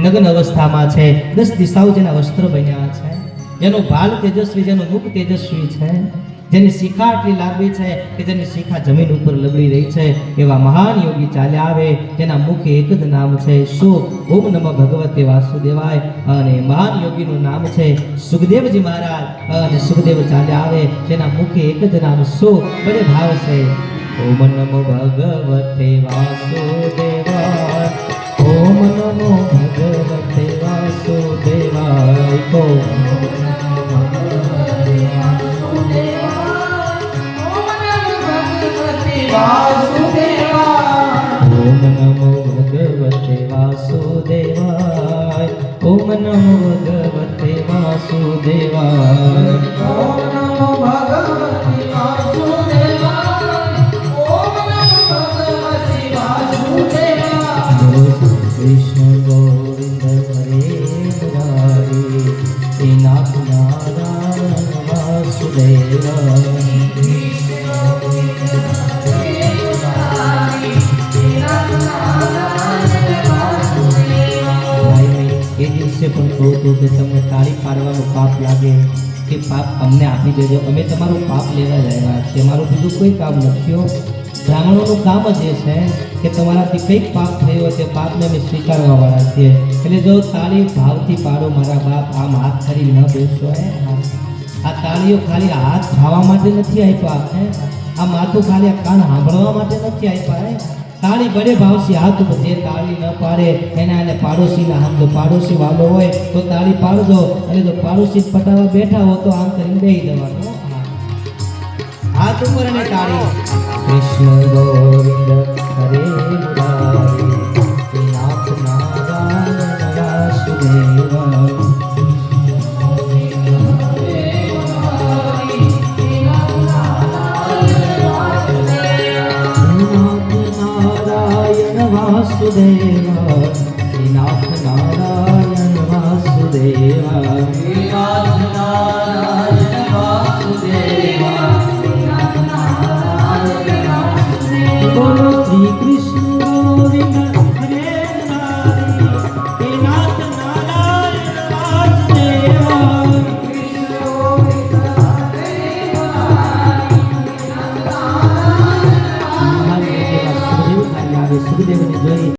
નગ્ન અવસ્થામાં છે, 10 દિશાઓ જેના વસ્ત્ર બન્યા છે, જેનો ભાલ તેજસ્વી, જેનો મુખ તેજસ્વી છે, જેની શિખા આટલી લાંબી છે કે જેની શિખા જમીન ઉપર લબડી રહી છે, એવા મહાન યોગી ચાલ્યા આવે જેના મુખે એક જ નામ છે શું? ઓમ નમઃ ભગવતે વાસુદેવાય. અને મહાન યોગીનું નામ છે સુખદેવજી મહારાજ. અને સુખદેવ ચાલ્યા આવે જેના મુખે એક જ નામ શું? બડે ભાવ છે ઓમ નમો ભગવતે વાસુદેવાય. ઓમ નમો ભગવતે વાસુદેવાય. ઓમ ઓમ નમો ભગવતે વાસુદેવાય. ઓમ નમો ભગવતે વાસુદેવાય. ઓમ નમો ભગવતે વાસુદેવાય. ઓમ નમો ભગવતે વાસુદેવાય. કૃષ્ણ ગોવિંદ હરે મુરારી. હે નાથ નારાયણ વાસુદેવાય. એ દિવસે પણ કહું છું કે તમને તાળી પાડવાનું પાપ લાગે કે પાપ અમને આપી દેજો, અમે તમારું પાપ લેવા જ આવ્યા છીએ, મારું બીજું કોઈ કામ નથી. બ્રાહ્મણોનું કામ જ એ છે કે તમારાથી કંઈક પાપ થયો તે પાપને અમે સ્વીકારવા વાળા છીએ. એટલે જો તાળી ભાવથી પાડો મારા બાપ, આમ હાથ કરી ન બેસો. આ તાળીઓ ખાલી હાથ ખાવા માટે નથી આપ્યા, આ માથું ખાલી આ કાન સાંભળવા માટે નથી આપ્યા. તાળી બડે ભાવથી હાથ ઉપર, જે તાળી ન પાડે એના અને પાડોશીના હાથ, જો પાડોશી વાલો હોય તો તાળી પાડજો, અને જો પાડોશી પટાવા બેઠા હો તો આમ કરીને બેહી જવાનું. હાથ ઉપર અને તાળી. કૃષ્ણ ગોવિંદ હરે મુરારી. હે નાથ નારાયણ વાસુદેવાય. વાસુદેવાય.